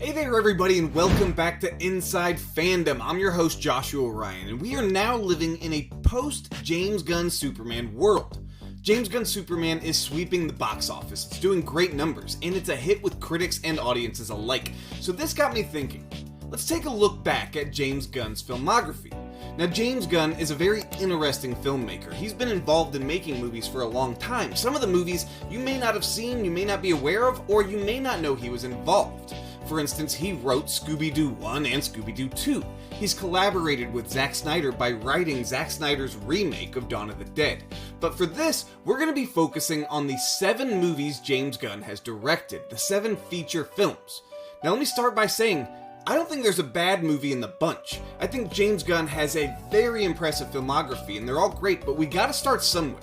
Hey there everybody and welcome back to Inside Fandom. I'm your host Joshua Ryan and we are now living in a post-James Gunn Superman world. James Gunn Superman is sweeping the box office, it's doing great numbers, and it's a hit with critics and audiences alike. So this got me thinking, let's take a look back at James Gunn's filmography. Now James Gunn is a very interesting filmmaker. He's been involved in making movies for a long time. Some of the movies you may not have seen, you may not be aware of, or you may not know he was involved. For instance, he wrote Scooby-Doo 1 and Scooby-Doo 2. He's collaborated with Zack Snyder by writing Zack Snyder's remake of Dawn of the Dead. But for this, we're going to be focusing on the 7 movies James Gunn has directed, the 7 feature films. Now let me start by saying, I don't think there's a bad movie in the bunch. I think James Gunn has a very impressive filmography and they're all great, but we gotta start somewhere.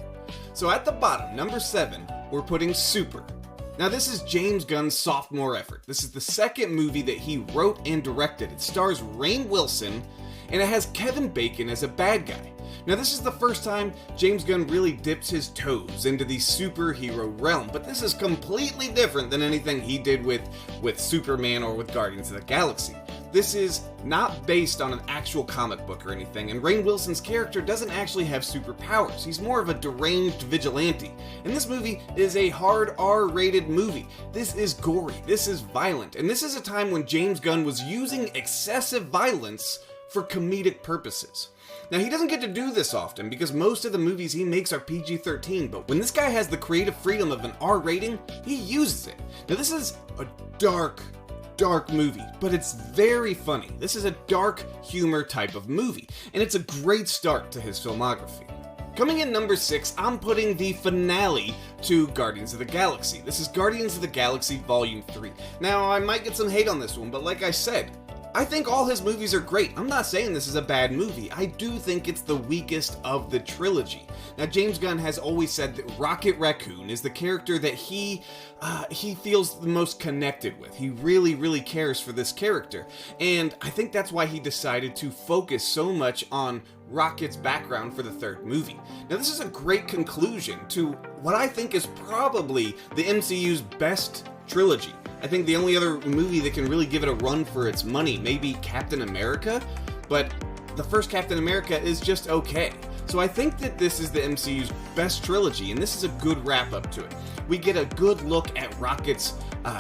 So at the bottom, number 7, we're putting Super. Now this is James Gunn's sophomore effort. This is the second movie that he wrote and directed. It stars Rainn Wilson, and it has Kevin Bacon as a bad guy. Now this is the first time James Gunn really dips his toes into the superhero realm, but this is completely different than anything he did with Superman or with Guardians of the Galaxy. This is not based on an actual comic book or anything, and Rainn Wilson's character doesn't actually have superpowers. He's more of a deranged vigilante. And this movie is a hard R-rated movie. This is gory, this is violent, and this is a time when James Gunn was using excessive violence for comedic purposes. Now he doesn't get to do this often because most of the movies he makes are PG-13, but when this guy has the creative freedom of an R rating, he uses it. Now this is a dark movie, but it's very funny. This is a dark humor type of movie, and it's a great start to his filmography. Coming in number 6, I'm putting the finale to Guardians of the Galaxy. This is Guardians of the Galaxy Volume 3. Now, I might get some hate on this one, but like I said, I think all his movies are great. I'm not saying this is a bad movie. I do think it's the weakest of the trilogy. Now, James Gunn has always said that Rocket Raccoon is the character that he feels the most connected with. He really cares for this character. And I think that's why he decided to focus so much on Rocket's background for the third movie. Now, this is a great conclusion to what I think is probably the MCU's best trilogy. I think the only other movie that can really give it a run for its money may be Captain America, but the first Captain America is just okay. So I think that this is the MCU's best trilogy, and this is a good wrap-up to it. We get a good look at Rocket's,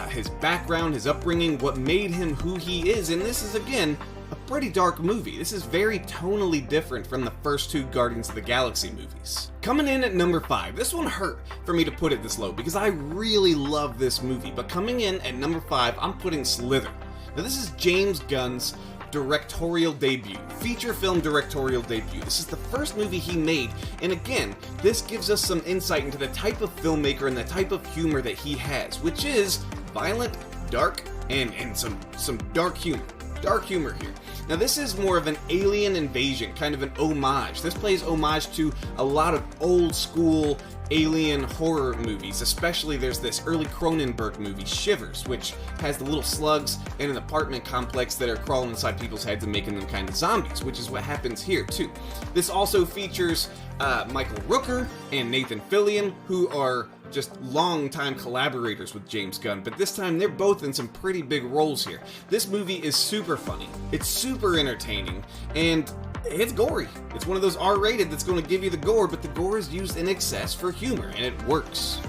his background, his upbringing, what made him who he is, and this is, again, a pretty dark movie. This is very tonally different from the first 2 Guardians of the Galaxy movies. Coming in at number 5, this one hurt for me to put it this low because I really love this movie, but coming in at number 5, I'm putting Slither. Now this is James Gunn's directorial debut, feature film directorial debut. This is the first movie he made, and again, this gives us some insight into the type of filmmaker and the type of humor that he has, which is violent, dark, and some dark humor. Dark humor here. Now this is more of an alien invasion, kind of an homage. This plays homage to a lot of old school alien horror movies, especially there's this early Cronenberg movie, Shivers, which has the little slugs in an apartment complex that are crawling inside people's heads and making them kind of zombies, which is what happens here too. This also features Michael Rooker and Nathan Fillion, who are just long-time collaborators with James Gunn, but this time they're both in some pretty big roles here. This movie is super funny, it's super entertaining, and it's gory. It's one of those R-rated that's going to give you the gore, but the gore is used in excess for humor, and it works.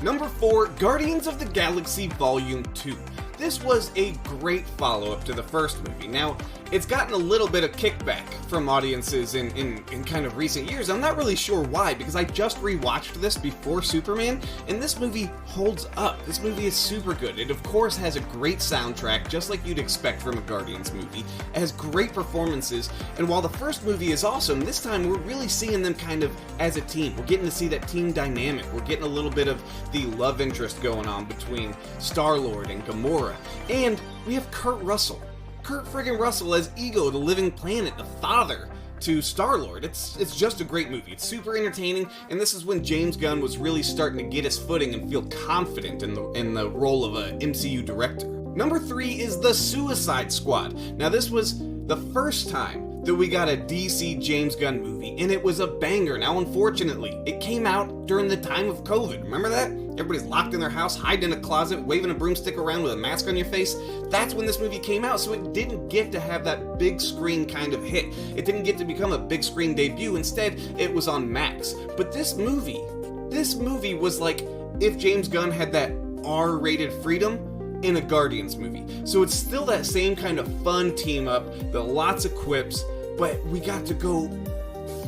Number 4, Guardians of the Galaxy Volume 2. This was a great follow-up to the first movie. Now, it's gotten a little bit of kickback from audiences in kind of recent years. I'm not really sure why, because I just rewatched this before Superman, and this movie holds up. This movie is super good. It, of course, has a great soundtrack, just like you'd expect from a Guardians movie. It has great performances, and while the first movie is awesome, this time we're really seeing them kind of as a team. We're getting to see that team dynamic. We're getting a little bit of the love interest going on between Star-Lord and Gamora. And we have Kurt Russell. Kurt friggin' Russell as Ego, the living planet, the father to Star-Lord. It's just a great movie. It's super entertaining, and this is when James Gunn was really starting to get his footing and feel confident in the role of a MCU director. Number 3 is The Suicide Squad. Now this was the first time that we got a DC James Gunn movie, and it was a banger. Now unfortunately, it came out during the time of COVID. Remember that? everybody's locked in their house, hiding in a closet, waving a broomstick around with a mask on your face. That's when this movie came out, so it didn't get to have that big screen kind of hit. It didn't get to become a big screen debut. Instead, it was on Max. But this movie was like if James Gunn had that R-rated freedom in a Guardians movie. So it's still that same kind of fun team up, lots of quips, but we got to go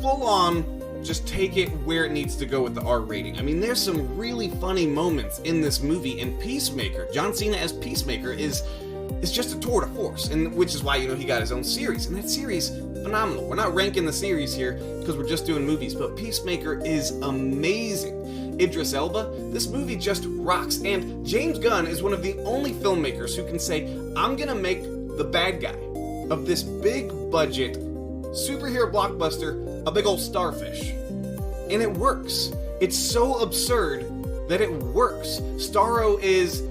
full on, just take it where it needs to go with the R rating. I mean, there's some really funny moments in this movie, and Peacemaker, John Cena as Peacemaker is just a tour de force, and which is why, he got his own series, and that series, phenomenal. We're not ranking the series here because we're just doing movies, but Peacemaker is amazing. Idris Elba, this movie just rocks, and James Gunn is one of the only filmmakers who can say, I'm gonna make the bad guy of this big budget superhero blockbuster a big old starfish. And it works. It's so absurd that it works. Starro is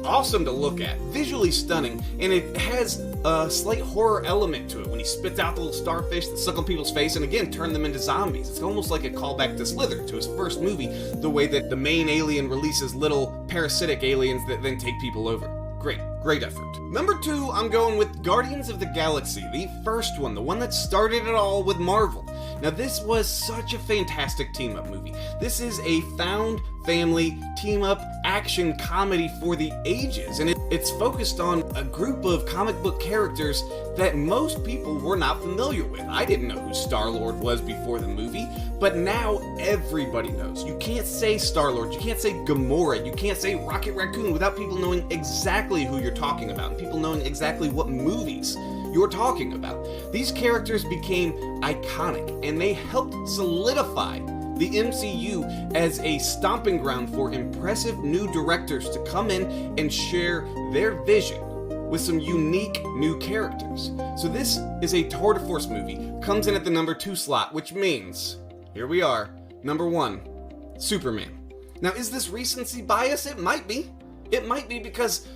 awesome to look at, visually stunning, and it has a slight horror element to it when he spits out the little starfish that suck on people's face and again turn them into zombies. It's almost like a callback to Slither, to his first movie, the way that the main alien releases little parasitic aliens that then take people over. Great effort. Number 2, I'm going with Guardians of the Galaxy, the first one, the one that started it all with Marvel. Now, this was such a fantastic team-up movie. This is a found family team-up action comedy for the ages, and it's focused on a group of comic book characters that most people were not familiar with. I didn't know who Star-Lord was before the movie, but now everybody knows. You can't say Star-Lord, you can't say Gamora, you can't say Rocket Raccoon without people knowing exactly who you're talking about, and people knowing exactly what movies you're talking about. These characters became iconic, and they helped solidify the MCU as a stomping ground for impressive new directors to come in and share their vision with some unique new characters. So this is a tour de force movie, comes in at the number 2 slot, which means, here we are, number 1, Superman. Now, is this recency bias? It might be. It might be because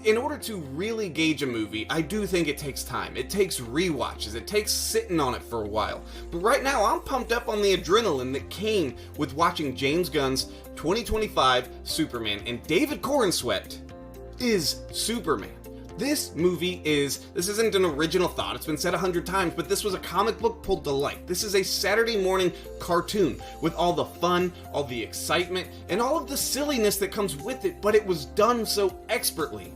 in order to really gauge a movie, I do think it takes time. It takes rewatches. It takes sitting on it for a while. But right now, I'm pumped up on the adrenaline that came with watching James Gunn's 2025 Superman. And David Corenswet is Superman. This isn't an original thought, it's been said 100 times, but this was a comic book pulled to life. This is a Saturday morning cartoon with all the fun, all the excitement, and all of the silliness that comes with it, but it was done so expertly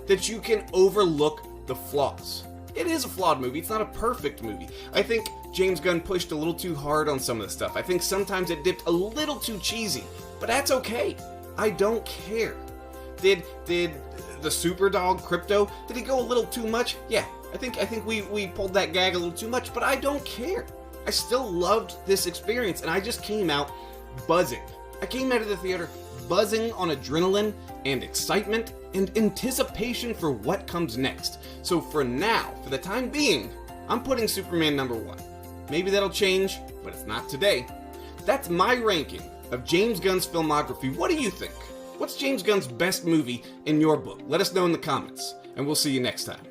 that you can overlook the flaws. It is a flawed movie, it's not a perfect movie. I think James Gunn pushed a little too hard on some of the stuff. I think sometimes it dipped a little too cheesy, but that's okay. I don't care. Did the super dog Crypto, did he go a little too much? Yeah, I think we pulled that gag a little too much, but I don't care. I still loved this experience, and I just came out buzzing. I came out of the theater buzzing on adrenaline and excitement and anticipation for what comes next. So for now, for the time being, I'm putting Superman number 1. Maybe that'll change, but it's not today. That's my ranking of James Gunn's filmography. What do you think? What's James Gunn's best movie in your book? Let us know in the comments, and we'll see you next time.